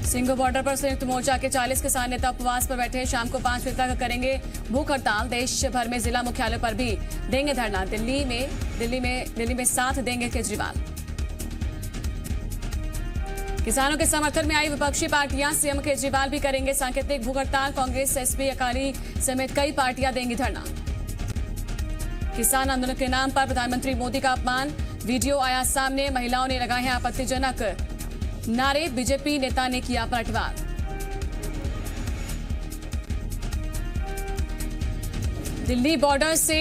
Singhu border पर संयुक्त मोर्चा के 40 किसान नेता उपवास पर बैठे। शाम को 5 बजे तक करेंगे भूख हड़ताल। देश भर में जिला मुख्यालय पर भी देंगे धरना। दिल्ली में साथ देंगे केजरीवाल। किसानों के समर्थन में आई विपक्षी पार्टियां। सीएम केजरीवाल भी करेंगे सांकेतिक भूख हड़ताल। कांग्रेस, एसपी, अकाली समेत कई पार्टियां देंगी धरना। किसान आंदोलन के नाम पर प्रधानमंत्री मोदी का अपमान। वीडियो आया सामने। महिलाओं ने लगाए हैं आपत्तिजनक नारे। बीजेपी नेता ने किया पलटवार। दिल्ली बॉर्डर से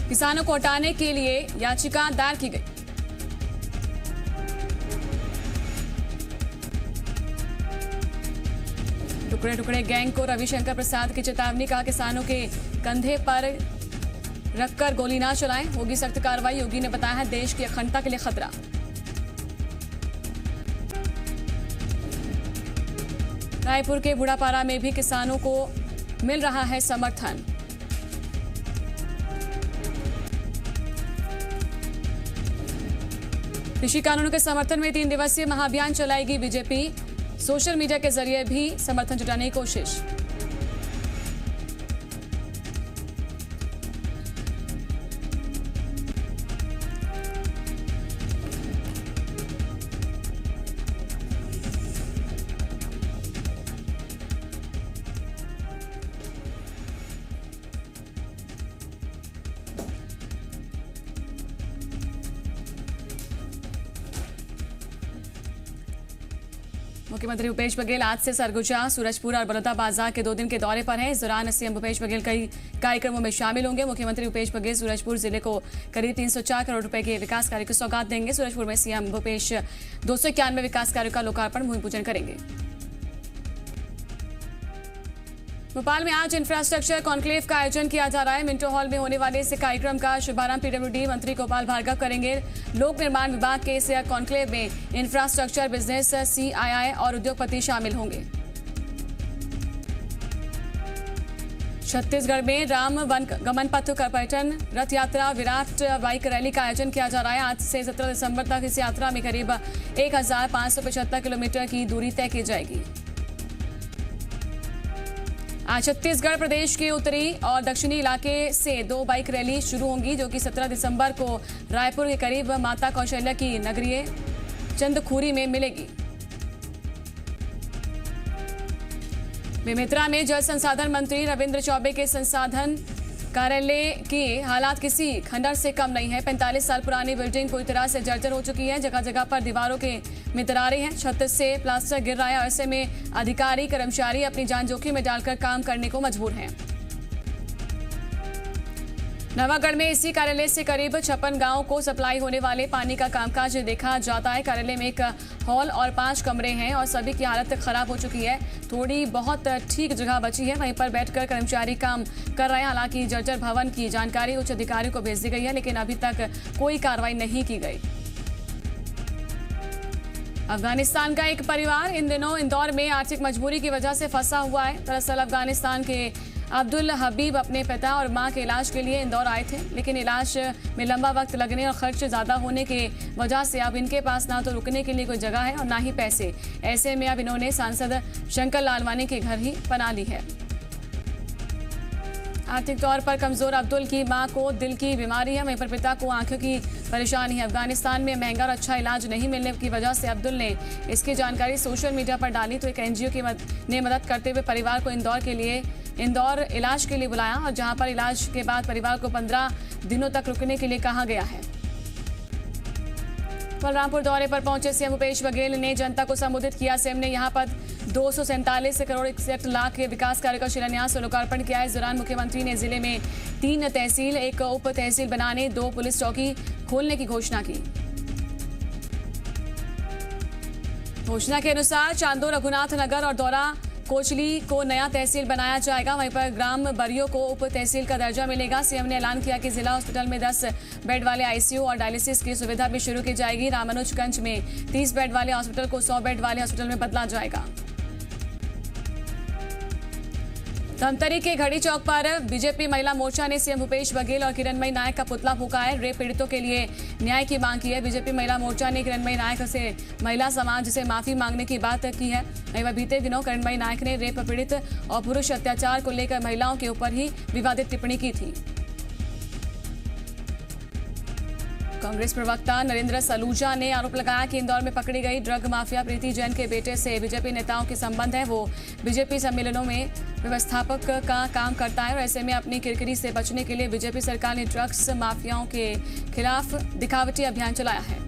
किसानों को हटाने के लिए याचिका दायर की गई। टुकड़े टुकड़े गैंग को रविशंकर प्रसाद की चेतावनी। कहा किसानों के कंधे पर रखकर गोली ना चलाएं, होगी सख्त कार्रवाई। योगी ने बताया है देश की अखंडता के लिए खतरा। रायपुर के बुढ़ापारा में भी किसानों को मिल रहा है समर्थन। कृषि कानूनों के समर्थन में 3 दिवसीय महाअभियान चलाएगी बीजेपी। सोशल मीडिया के जरिए भी समर्थन जुटाने की कोशिश। मुख्यमंत्री भूपेश बघेल आज से सरगुजा, सूरजपुर और बलौदाबाजार के 2 दिन के दौरे पर हैं। इस दौरान सीएम भूपेश बघेल कई कार्यक्रमों में शामिल होंगे। मुख्यमंत्री भूपेश बघेल सूरजपुर जिले को करीब 304 करोड़ रुपए के विकास कार्य की सौगात देंगे। सूरजपुर में सीएम भूपेश 291 विकास कार्यों का लोकार्पण, भूमि पूजन करेंगे। भोपाल में आज इंफ्रास्ट्रक्चर कॉन्क्लेव का आयोजन किया जा रहा है। मिंटो हॉल में होने वाले इस कार्यक्रम का शुभारंभ पीडब्ल्यूडी मंत्री गोपाल भार्गव करेंगे। लोक निर्माण विभाग के इस कॉन्क्लेव में इंफ्रास्ट्रक्चर, बिजनेस, सीआईआई और उद्योगपति शामिल होंगे। छत्तीसगढ़ में राम वन गमन पथ पर्यटन रथ यात्रा, विराट बाइक रैली का आयोजन किया जा रहा है। आज से 17 दिसंबर तक इस यात्रा में करीब 1575 किलोमीटर की दूरी तय की जाएगी। आज छत्तीसगढ़ प्रदेश के उत्तरी और दक्षिणी इलाके से 2 बाइक रैली शुरू होंगी, जो कि 17 दिसंबर को रायपुर के करीब माता कौशल्या की नगरीय चंदखुरी में मिलेगी। बेमेतरा में जल संसाधन मंत्री रविंद्र चौबे के संसाधन कार्यालय के हालात किसी खंडर से कम नहीं है। 45 साल पुरानी बिल्डिंग पूरी तरह से जर्जर हो चुकी है। जगह जगह पर दीवारों के में दरारें हैं, छत से प्लास्टर गिर रहा है। ऐसे में अधिकारी कर्मचारी अपनी जान जोखिम में डालकर काम करने को मजबूर हैं। नवागढ़ में इसी कार्यालय से करीब 56 गांवों को सप्लाई होने वाले पानी का कामकाज देखा जाता है। कार्यालय में एक हॉल और 5 कमरे हैं और सभी की हालत खराब हो चुकी है। थोड़ी बहुत ठीक जगह बची है, वहीं पर बैठकर कर्मचारी काम कर रहे हैं। हालांकि जर्जर भवन की जानकारी उच्च अधिकारियों को भेज दी गई है, लेकिन अभी तक कोई कार्रवाई नहीं की गई। अफगानिस्तान का एक परिवार इन दिनों इंदौर में आर्थिक मजबूरी की वजह से फंसा हुआ है। दरअसल अफगानिस्तान के अब्दुल हबीब अपने पिता और मां के इलाज के लिए इंदौर आए थे, लेकिन इलाज में लंबा वक्त लगने और खर्च ज़्यादा होने के वजह से अब इनके पास ना तो रुकने के लिए कोई जगह है और ना ही पैसे। ऐसे में अब इन्होंने सांसद शंकर लालवानी के घर ही बना ली है। आर्थिक तौर पर कमजोर अब्दुल की मां को दिल की बीमारी है, वहीं पर पिता को आंखों की परेशानी है। अफगानिस्तान में महंगा और अच्छा इलाज नहीं मिलने की वजह से अब्दुल ने इसकी जानकारी सोशल मीडिया पर डाली, तो एक एनजीओ ने मदद करते हुए परिवार को इंदौर इलाज के लिए बुलाया, और जहां पर इलाज के बाद परिवार को 15 दिनों तक रुकने के लिए कहा गया है। बलरामपुर दौरे पर पहुंचे सीएम भूपेश बघेल ने जनता को संबोधित किया। सीएम ने यहां पर 247 करोड़ 61 लाख के विकास कार्य का शिलान्यास और लोकार्पण किया। इस दौरान मुख्यमंत्री ने जिले में 3 तहसील, 1 उप तहसील बनाने, 2 पुलिस चौकी खोलने की घोषणा की। घोषणा के अनुसार चांदो, रघुनाथ नगर और दौरा कोचली को नया तहसील बनाया जाएगा। वहीं पर ग्राम बरियो को उप तहसील का दर्जा मिलेगा। सीएम ने ऐलान किया कि जिला हॉस्पिटल में 10 बेड वाले आईसीयू और डायलिसिस की सुविधा भी शुरू की जाएगी। रामानुजगंज में 30 बेड वाले हॉस्पिटल को 100 बेड वाले हॉस्पिटल में बदला जाएगा। धमतरी के घड़ी चौक पर बीजेपी महिला मोर्चा ने सीएम भूपेश बघेल और किरणमयी नायक का पुतला फूका है। रेप पीड़ितों के लिए न्याय की मांग की है। बीजेपी महिला मोर्चा ने किरणमयी नायक से महिला समाज से माफी मांगने की बात की है। वहीं बीते दिनों किरणमयी नायक ने रेप पीड़ित और पुरुष अत्याचार को लेकर महिलाओं के ऊपर ही विवादित टिप्पणी की थी। कांग्रेस प्रवक्ता नरेंद्र सलूजा ने आरोप लगाया कि इंदौर में पकड़ी गई ड्रग माफिया प्रीति जैन के बेटे से बीजेपी नेताओं के संबंध है। वो बीजेपी सम्मेलनों में व्यवस्थापक का काम करता है और ऐसे में अपनी किरकिरी से बचने के लिए बीजेपी सरकार ने ड्रग्स माफियाओं के खिलाफ दिखावटी अभियान चलाया है।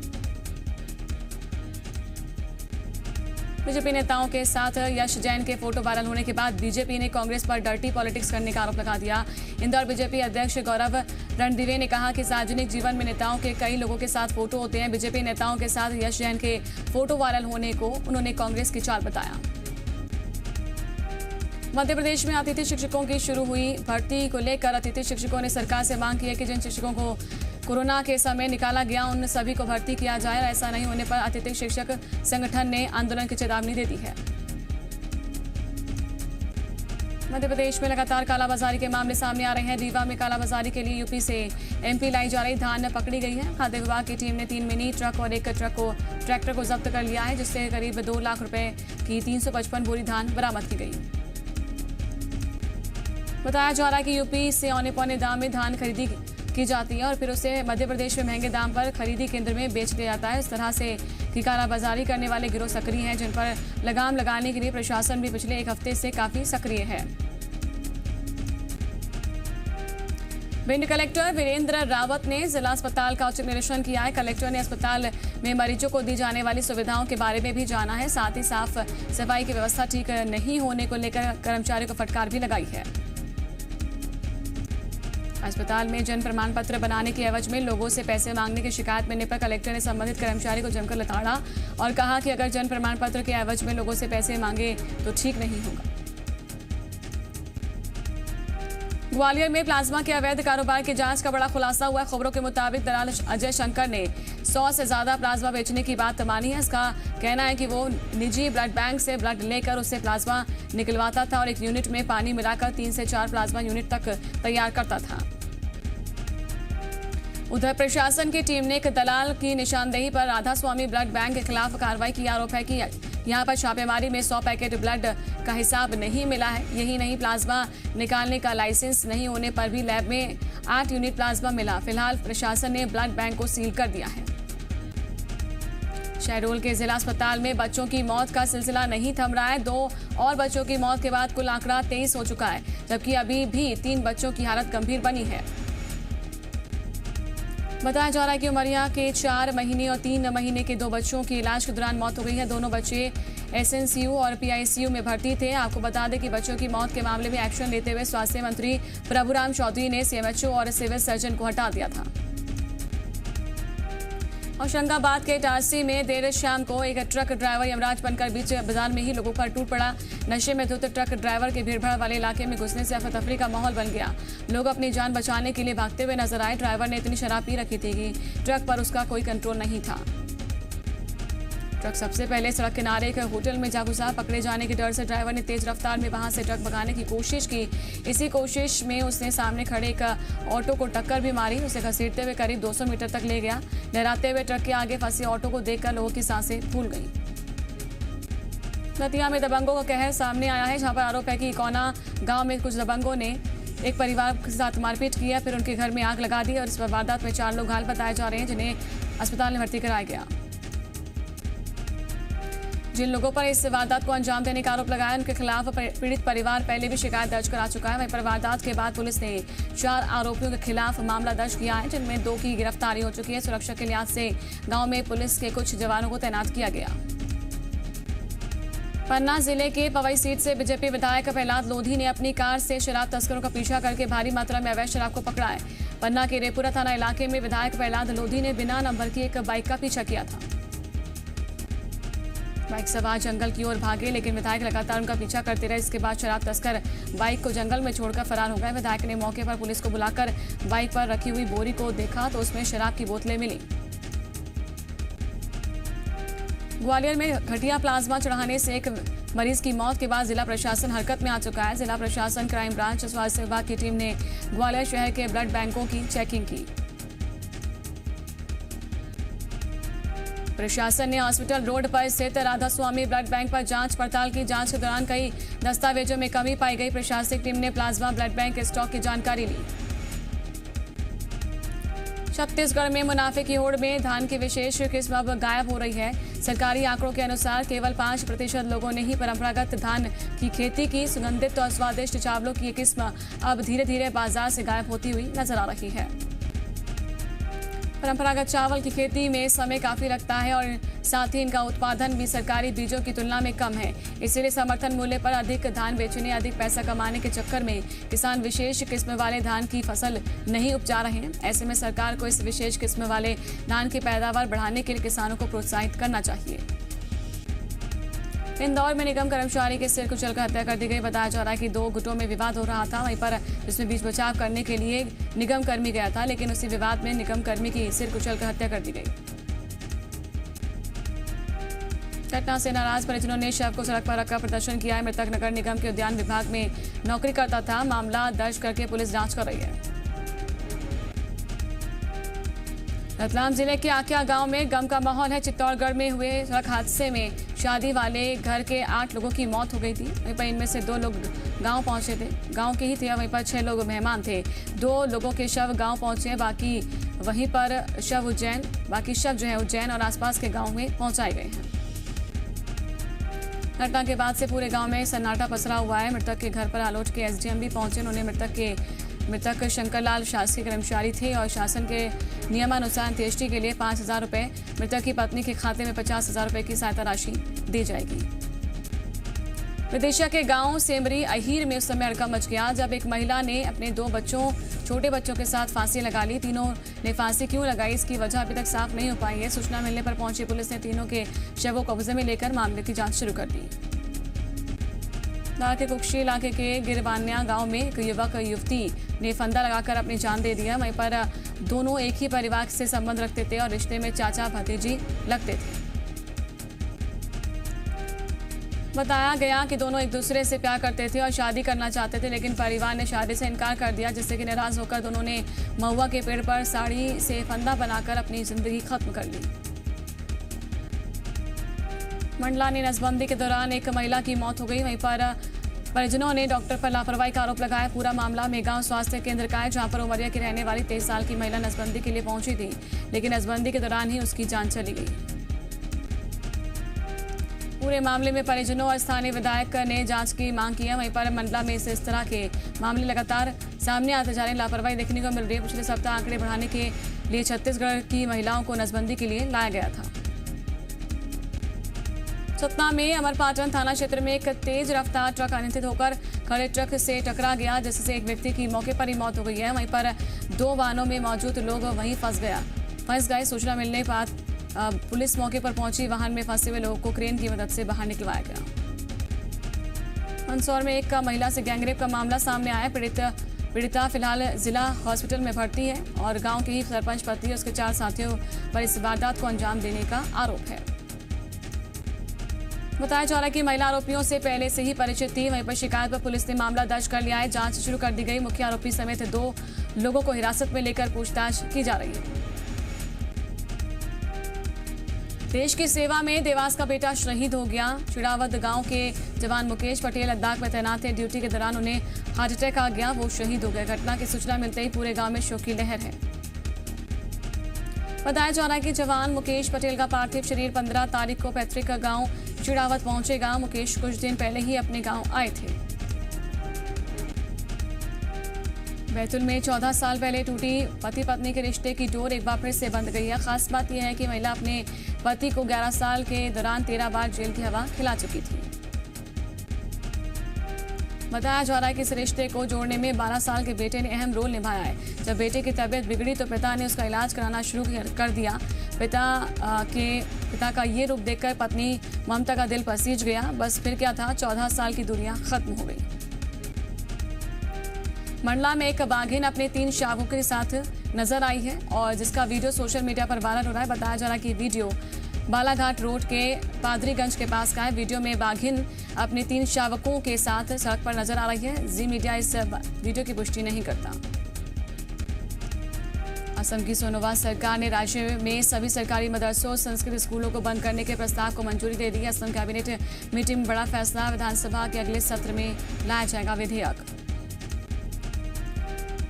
बीजेपी नेताओं के साथ यश जैन के फोटो वायरल होने के बाद बीजेपी ने कांग्रेस पर डर्टी पॉलिटिक्स करने का आरोप लगा दिया। इंदौर बीजेपी अध्यक्ष गौरव रणदिवे ने कहा कि सार्वजनिक जीवन में नेताओं के कई लोगों के साथ फोटो होते हैं। बीजेपी नेताओं के साथ यश जैन के फोटो वायरल होने को उन्होंने कांग्रेस की चाल बताया। मध्य प्रदेश में अतिथि शिक्षकों की शुरू हुई भर्ती को लेकर अतिथि शिक्षकों ने सरकार से मांग की है कि जिन शिक्षकों को कोरोना के समय निकाला गया उन सभी को भर्ती किया जाए और ऐसा नहीं होने पर अतिथि शिक्षक संगठन ने आंदोलन की चेतावनी दे दी है। मध्य प्रदेश में लगातार कालाबाजारी के मामले सामने आ रहे हैं। रीवा में कालाबाजारी के लिए यूपी से एमपी लाई जा रही धान पकड़ी गई है। खाद्य विभाग की टीम ने 3 मिनी ट्रक और एक ट्रैक्टर को जब्त कर लिया है, जिससे करीब 2 लाख रुपए की 355 बोरी धान बरामद की गई। बताया जा रहा है कि यूपी से औने पौने दाम में धान खरीदी की जाती है और फिर उसे मध्य प्रदेश में महंगे दाम पर खरीदी केंद्र में बेच दिया जाता है। इस तरह से की कालाबाजारी करने वाले गिरोह सक्रिय हैं, जिन पर लगाम लगाने के लिए प्रशासन भी पिछले 1 हफ्ते से काफी सक्रिय है। भिंड कलेक्टर वीरेंद्र रावत ने जिला अस्पताल का औचक निरीक्षण किया है। कलेक्टर ने अस्पताल में मरीजों को दी जाने वाली सुविधाओं के बारे में भी जाना है। साथ ही साफ सफाई की व्यवस्था ठीक नहीं होने को लेकर कर्मचारियों को फटकार भी लगाई है। अस्पताल में जन्म प्रमाण पत्र बनाने की एवज में लोगों से पैसे मांगने की शिकायत मिलने पर कलेक्टर ने संबंधित कर्मचारी को जमकर लताड़ा और कहा कि अगर जन्म प्रमाण पत्र के एवज में लोगों से पैसे मांगे तो ठीक नहीं होगा। ग्वालियर में प्लाज्मा के अवैध कारोबार की जांच का बड़ा खुलासा हुआ है। खबरों के मुताबिक दलाल अजय शंकर ने 100 से ज्यादा प्लाज्मा बेचने की बात मानी है। इसका कहना है कि वो निजी ब्लड बैंक से ब्लड लेकर उससे प्लाज्मा निकलवाता था और एक यूनिट में पानी मिलाकर 3 से 4 प्लाज्मा यूनिट तक तैयार करता था। उधर प्रशासन की टीम ने एक दलाल की निशानदेही पर राधा स्वामी ब्लड बैंक के खिलाफ कार्रवाई की। आरोप है कि यहां पर छापेमारी में 100 पैकेट ब्लड का हिसाब नहीं मिला है। यही नहीं, प्लाज्मा निकालने का लाइसेंस नहीं होने पर भी लैब में 8 यूनिट प्लाज्मा मिला। फिलहाल प्रशासन ने ब्लड बैंक को सील कर दिया है। शहडोल के जिला अस्पताल में बच्चों की मौत का सिलसिला नहीं थम रहा है। 2 और बच्चों की मौत के बाद कुल आंकड़ा 23 हो चुका है, जबकि अभी भी 3 बच्चों की हालत गंभीर बनी है। बताया जा रहा है कि उमरिया के 4 महीने और 3 महीने के 2 बच्चों की इलाज के दौरान मौत हो गई है। दोनों बच्चे एसएनसीयू और पीआईसीयू में भर्ती थे। आपको बता दें कि बच्चों की मौत के मामले में एक्शन लेते हुए स्वास्थ्य मंत्री प्रभुराम चौधरी ने सीएमएचओ और सिविल सर्जन को हटा दिया था। होशंगाबाद के इटारसी में देर शाम को एक ट्रक ड्राइवर यमराज बनकर बीच बाजार में ही लोगों पर टूट पड़ा। नशे में धुत ट्रक ड्राइवर के भीड़भाड़ वाले इलाके में घुसने से अफरा-तफरी का माहौल बन गया। लोग अपनी जान बचाने के लिए भागते हुए नजर आए। ड्राइवर ने इतनी शराब पी रखी थी कि ट्रक पर उसका कोई कंट्रोल नहीं था। ट्रक सबसे पहले सड़क किनारे एक होटल में जा घुसा। पकड़े जाने के डर से ड्राइवर ने तेज रफ्तार में वहां से ट्रक भगाने की कोशिश की। इसी कोशिश में उसने सामने खड़े एक ऑटो को टक्कर भी मारी। उसे घसीटते हुए करीब 200 मीटर तक ले गया। लहराते हुए ट्रक के आगे फंसे ऑटो को देखकर लोगों की सांसें फूल गईं। दतिया में दबंगों का कहर सामने आया है, जहां पर आरोप है कि कोना गांव में कुछ दबंगों ने एक परिवार के साथ मारपीट किया, फिर उनके घर में आग लगा दी और इस वारदात में 4 लोग घायल बताए जा रहे हैं, जिन्हें अस्पताल में भर्ती कराया गया। जिन लोगों पर इस वारदात को अंजाम देने का आरोप लगाया, उनके खिलाफ पीड़ित परिवार पहले भी शिकायत दर्ज करा चुका है। वहीं पर वारदात के बाद पुलिस ने 4 आरोपियों के खिलाफ मामला दर्ज किया है, जिनमें 2 की गिरफ्तारी हो चुकी है। सुरक्षा के लिहाज से गांव में पुलिस के कुछ जवानों को तैनात किया गया। पन्ना जिले के पवई सीट से बीजेपी विधायक प्रहलाद लोधी ने अपनी कार से शराब तस्करों का पीछा करके भारी मात्रा में अवैध शराब को पकड़ा है। पन्ना के रेपुरा थाना इलाके में विधायक प्रहलाद लोधी ने बिना नंबर की एक बाइक का पीछा किया था। बाइक सवार जंगल की ओर भागे, लेकिन विधायक लगातार उनका पीछा करते रहे। इसके बाद शराब तस्कर बाइक को जंगल में छोड़कर फरार हो गए। विधायक ने मौके पर पुलिस को बुलाकर बाइक पर रखी हुई बोरी को देखा तो उसमें शराब की बोतलें मिली। ग्वालियर में घटिया प्लाज्मा चढ़ाने से एक मरीज की मौत के बाद जिला प्रशासन हरकत में आ चुका है। जिला प्रशासन, क्राइम ब्रांच, स्वास्थ्य विभाग की टीम ने ग्वालियर शहर के ब्लड बैंकों की चेकिंग की। प्रशासन ने हॉस्पिटल रोड पर स्थित राधा स्वामी ब्लड बैंक पर जांच पड़ताल की। जांच के दौरान कई दस्तावेजों में कमी पाई गई। प्रशासनिक टीम ने प्लाज्मा ब्लड बैंक के स्टॉक की जानकारी ली। छत्तीसगढ़ में मुनाफे की होड़ में धान की विशेष किस्म अब गायब हो रही है। सरकारी आंकड़ों के अनुसार केवल 5% लोगों ने ही परंपरागत धान की खेती की। सुगंधित और स्वादिष्ट चावलों की ये किस्म अब धीरे धीरे बाजार से गायब होती हुई नजर आ रही है। परंपरागत चावल की खेती में समय काफी लगता है और साथ ही इनका उत्पादन भी सरकारी बीजों की तुलना में कम है। इसीलिए समर्थन मूल्य पर अधिक धान बेचने, अधिक पैसा कमाने के चक्कर में किसान विशेष किस्म वाले धान की फसल नहीं उपजा रहे हैं। ऐसे में सरकार को इस विशेष किस्म वाले धान की पैदावार बढ़ाने के लिए किसानों को प्रोत्साहित करना चाहिए। इंदौर में निगम कर्मचारी के सिर कुचलकर हत्या कर दी गई। बताया जा रहा है कि 2 गुटों में विवाद हो रहा था, वहीं पर जिसमें बीच बचाव करने के लिए निगम कर्मी गया था, लेकिन उसी विवाद में निगम कर्मी की सिर कुचलकर हत्या कर दी गई। घटना से नाराज परिजनों ने शव को सड़क पर रखकर प्रदर्शन किया है। मृतक नगर निगम के उद्यान विभाग में नौकरी करता था। मामला दर्ज करके पुलिस जांच कर रही है। रतलाम जिले के आकिया गांव में गम का माहौल है। चित्तौड़गढ़ में हुए सड़क हादसे में शादी वाले घर के 8 लोगों की मौत हो गई थी। वहीं पर इनमें से 2 लोग गांव पहुंचे थे, गांव के ही थे। वहीं पर 6 लोग मेहमान थे। 2 लोगों के शव गांव पहुंचे, बाकी वहीं पर बाकी शव जो है उज्जैन और आसपास के गांव में पहुंचाए गए हैं। घटना के बाद से पूरे गांव में सन्नाटा पसरा हुआ है। मृतक के घर पर आलोट के एसडीएम भी पहुंचे। उन्होंने मृतक शंकरलाल शासकीय कर्मचारी थे और शासन के नियमानुसार अंत्येष्टि के लिए 5,000 रुपये, मृतक की पत्नी के खाते में 50,000 रुपये की सहायता राशि दी जाएगी। विदिशा के गांव सेमरी अहीर में उस समय हड़कंप मच गया जब एक महिला ने अपने 2 छोटे बच्चों के साथ फांसी लगा ली। तीनों ने फांसी क्यों लगाई, इसकी वजह अभी तक साफ नहीं हो पाई है। सूचना मिलने पर पहुंची पुलिस ने तीनों के शवों को कब्जे में लेकर मामले की जांच शुरू कर दी। के कुक्षी इलाके के गिरवान्या गांव में एक युवक युवती ने फंदा लगाकर अपनी जान दे दिया। वहीं पर दोनों एक ही परिवार से संबंध रखते थे और रिश्ते में चाचा भतीजी लगते थे। बताया गया कि दोनों एक दूसरे से प्यार करते थे और शादी करना चाहते थे, लेकिन परिवार ने शादी से इनकार कर दिया, जिससे कि नाराज होकर दोनों ने महुआ के पेड़ पर साड़ी से फंदा बनाकर अपनी जिंदगी खत्म कर ली। मंडला ने नसबंदी के दौरान एक महिला की मौत हो गई। वहीं पर परिजनों ने डॉक्टर पर लापरवाही का आरोप लगाया। पूरा मामला मेगांव स्वास्थ्य केंद्र का है, जहां पर उमरिया की रहने वाली 23 साल की महिला नसबंदी के लिए पहुंची थी, लेकिन नसबंदी के दौरान ही उसकी जान चली गई। पूरे मामले में परिजनों और स्थानीय विधायक ने जांच की मांग की है। वहीं पर मंडला में इस तरह के मामले लगातार सामने आते जा रहे हैं। लापरवाही देखने को मिल रही है। पिछले सप्ताह आंकड़े बढ़ाने के लिए छत्तीसगढ़ की महिलाओं को नसबंदी के लिए लाया गया था। सतना में अमरपाटन थाना क्षेत्र में एक तेज रफ्तार ट्रक अनियंत्रित होकर खड़े ट्रक से टकरा गया, जिससे एक व्यक्ति की मौके पर ही मौत हो गई है। वहीं पर 2 वाहनों में मौजूद लोग वहीं फंस गए। सूचना मिलने के बाद पुलिस मौके पर पहुंची। वाहन में फंसे हुए लोगों को क्रेन की मदद से बाहर निकलवाया गया। मंदसौर में एक महिला से गैंगरेप का मामला सामने आया। पीड़िता फिलहाल जिला हॉस्पिटल में भर्ती है और गाँव के ही सरपंच पति और उसके 4 साथियों पर इस वारदात को अंजाम देने का आरोप है। बताया जा रहा है कि महिला आरोपियों से पहले से ही परिचित थी। वहीं पर शिकायत पर पुलिस ने मामला दर्ज कर लिया है। जांच शुरू कर दी गई। मुख्य आरोपी समेत 2 लोगों को हिरासत में लेकर पूछताछ की जा रही है। देश की सेवा में देवास का बेटा शहीद हो गया। चिड़ावत गांव के जवान मुकेश पटेल लद्दाख में तैनात थे। ड्यूटी के दौरान उन्हें हार्ट अटैक आ गया, वो शहीद हो गए। घटना की सूचना मिलते ही पूरे गांव में शोक की लहर है। बताया जा रहा है कि जवान मुकेश पटेल का पार्थिव शरीर 15 तारीख को पैतृक गांव चिड़ावत पहुंचेगा। मुकेश कुछ दिन पहले ही अपने गांव आए थे। बैतूल में 14 साल पहले टूटी पति पत्नी के रिश्ते की डोर एक बार फिर से बंध गई है। खास बात यह है कि महिला अपने पति को 11 साल के दौरान 13 बार जेल की हवा खिला चुकी थी। बताया जा रहा है कि इस रिश्ते को जोड़ने में 12 साल के बेटे ने अहम रोल निभाया है। जब बेटे की तबीयत बिगड़ी तो पिता ने उसका इलाज कराना शुरू कर दिया। पिता का ये रूप देखकर पत्नी ममता का दिल पसीज गया। बस फिर क्या था, 14 साल की दूरियां खत्म हो गई। मंडला में एक बाघिन अपने 3 शावकों के साथ नजर आई है और जिसका वीडियो सोशल मीडिया पर वायरल हो रहा है। बताया जा रहा है कि वीडियो बालाघाट रोड के पादरीगंज के पास का है। वीडियो में बाघिन अपने 3 शावकों के साथ सड़क पर नजर आ रही है। जी मीडिया इस वीडियो की पुष्टि नहीं करता। असम की सोनोवाल सरकार ने राज्य में सभी सरकारी मदरसों संस्कृत स्कूलों को बंद करने के प्रस्ताव को मंजूरी दे दी है। असम कैबिनेट मीटिंग में बड़ा फैसला, विधानसभा के अगले सत्र में लाया जाएगा विधेयक।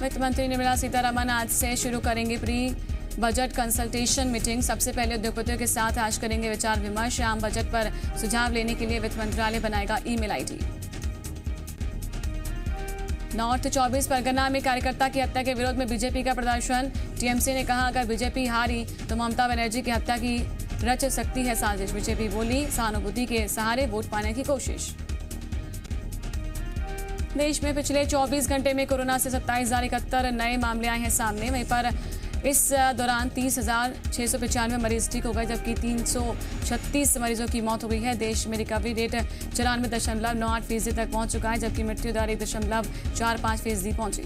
वित्त मंत्री निर्मला सीतारमण आज से शुरू करेंगे प्री बजट कंसल्टेशन मीटिंग। सबसे पहले उद्योगपतियों के साथ आज करेंगे विचार विमर्श। आम बजट पर सुझाव लेने के लिए वित्त मंत्रालय बनाएगा ईमेल आईडी। नॉर्थ 24 परगना में कार्यकर्ता की हत्या के विरोध में बीजेपी का प्रदर्शन। टीएमसी ने कहा अगर बीजेपी हारी तो ममता बनर्जी की हत्या की रच सकती है साजिश। बीजेपी बोली सहानुभूति के सहारे वोट पाने की कोशिश। देश में पिछले 24 घंटे में कोरोना से 27,071 नए मामले आए हैं सामने। वहीं पर इस दौरान 30,695 मरीज ठीक हो गए, जबकि 336 मरीजों की मौत हो गई है। देश में रिकवरी रेट 94.98% तक पहुंच चुका है, जबकि मृत्यु दर 1.45% पहुंची।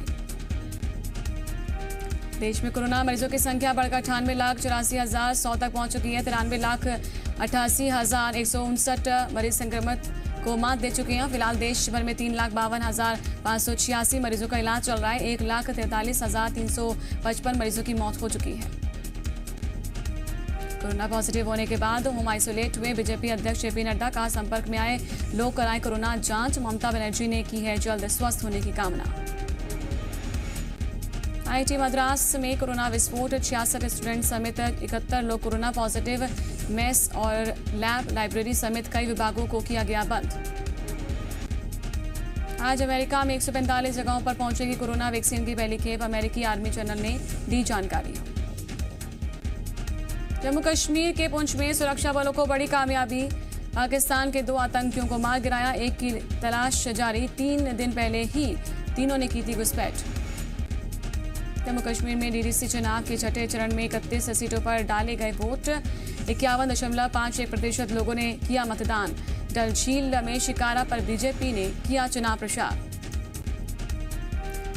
देश में कोरोना मरीजों की संख्या बढ़कर 98,84,100 तक पहुंच चुकी है। 93,88,159 मरीज संक्रमित को मात दे चुके हैं। फिलहाल देश भर में 3,52,586 मरीजों का इलाज चल रहा है। 1,43,355 मरीजों की मौत हो चुकी है। कोरोना पॉजिटिव होने के बाद होम आइसोलेट हुए बीजेपी अध्यक्ष जेपी नड्डा का संपर्क में आए लोग कराएं कोरोना जांच। ममता बनर्जी ने की है जल्द स्वस्थ होने की कामना। आईआईटी मद्रास में कोरोना विस्फोट, 66 स्टूडेंट समेत 71 लोग कोरोना पॉजिटिव। मेस और लैब, लाइब्रेरी समेत कई विभागों को किया गया बंद। आज अमेरिका में 145 जगहों पर पहुंचेगी कोरोना वैक्सीन की पहली खेप। अमेरिकी आर्मी जनरल ने दी जानकारी। जम्मू कश्मीर के पुंछ में सुरक्षा बलों को बड़ी कामयाबी। पाकिस्तान के 2 आतंकियों को मार गिराया। एक की तलाश जारी। 3 दिन पहले ही तीनों ने की थी घुसपैठ। जम्मू कश्मीर में डीडीसी चुनाव के छठे चरण में 31 सीटों पर डाले गए वोट। 51.51% लोगों ने किया मतदान। डलझील में शिकारा पर बीजेपी ने किया चुनाव प्रचार।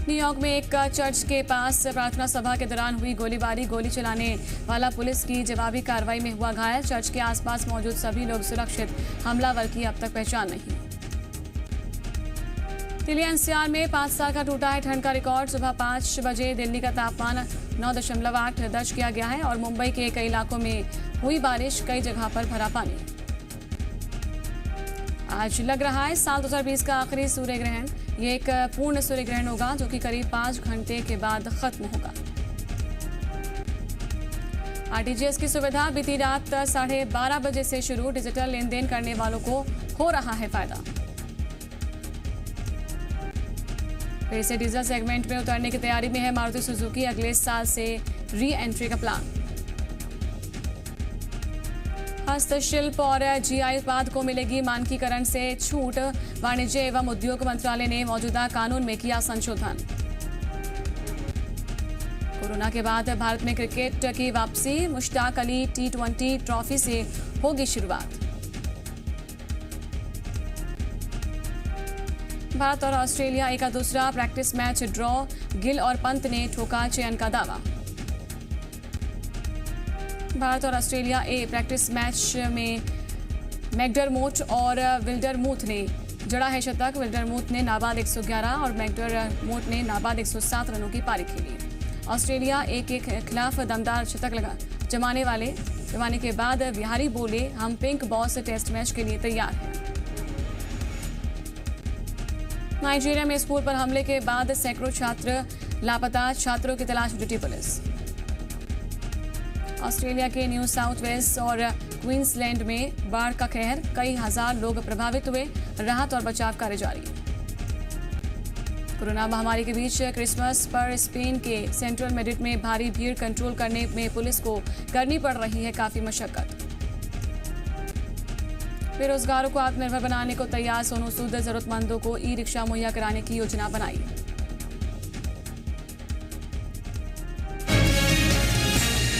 न्यूयॉर्क में एक चर्च के पास प्रार्थना सभा के दौरान हुई गोलीबारी। गोली चलाने वाला पुलिस की जवाबी कार्रवाई में हुआ घायल। चर्च के आसपास मौजूद सभी लोग सुरक्षित। हमलावर की अब तक पहचान नहीं। दिल्ली एनसीआर में 5 साल का टूटा है ठंड का रिकॉर्ड। सुबह 5 बजे दिल्ली का तापमान 9.8 दर्ज किया गया है और मुंबई के कई इलाकों में हुई बारिश, कई जगह पर भरा पानी। आज लग रहा है साल 2020 का आखिरी सूर्य ग्रहण। ये एक पूर्ण सूर्य ग्रहण होगा जो कि करीब 5 घंटे के बाद खत्म होगा। आरटीजीएस की सुविधा बीती रात 12:30 बजे से शुरू। डिजिटल लेन देन करने वालों को हो रहा है फायदा। फिर से डीजल सेगमेंट में उतरने की तैयारी में है मारुति सुजुकी। अगले साल से री एंट्री का प्लान। हस्तशिल्प और जीआई उत्पाद को मिलेगी मानकीकरण से छूट। वाणिज्य एवं उद्योग मंत्रालय ने मौजूदा कानून में किया संशोधन। कोरोना के बाद भारत में क्रिकेट की वापसी। मुश्ताक अली T20 ट्रॉफी से होगी शुरुआत। भारत और ऑस्ट्रेलिया एक दूसरा प्रैक्टिस मैच ड्रॉ। गिल और पंत ने ठोका चयन का दावा। भारत और ऑस्ट्रेलिया ए प्रैक्टिस मैच में मैकडरमोट और विल्डरमुथ ने जड़ा है शतक। विल्डरमुथ ने नाबाद 111 और मैकडरमोट ने नाबाद 107 रनों की पारी खेली। ऑस्ट्रेलिया ए के खिलाफ दमदार शतक जमाने के बाद बिहारी बोले हम पिंक बॉस टेस्ट मैच के लिए तैयार हैं। नाइजीरिया में स्कूल पर हमले के बाद सैकड़ों छात्र लापता। छात्रों की तलाश में जुटी पुलिस। ऑस्ट्रेलिया के न्यू साउथ वेल्स और क्वींसलैंड में बाढ़ का कहर। कई हजार लोग प्रभावित हुए। राहत और बचाव कार्य जारी। कोरोना महामारी के बीच क्रिसमस पर स्पेन के सेंट्रल मैड्रिड में भारी भीड़ कंट्रोल करने में पुलिस को करनी पड़ रही है काफी मशक्कत। बेरोजगारों को आत्मनिर्भर बनाने को तैयार सोनू सूद जरूरतमंदों को ई रिक्शा मुहैया कराने की योजना बनाई।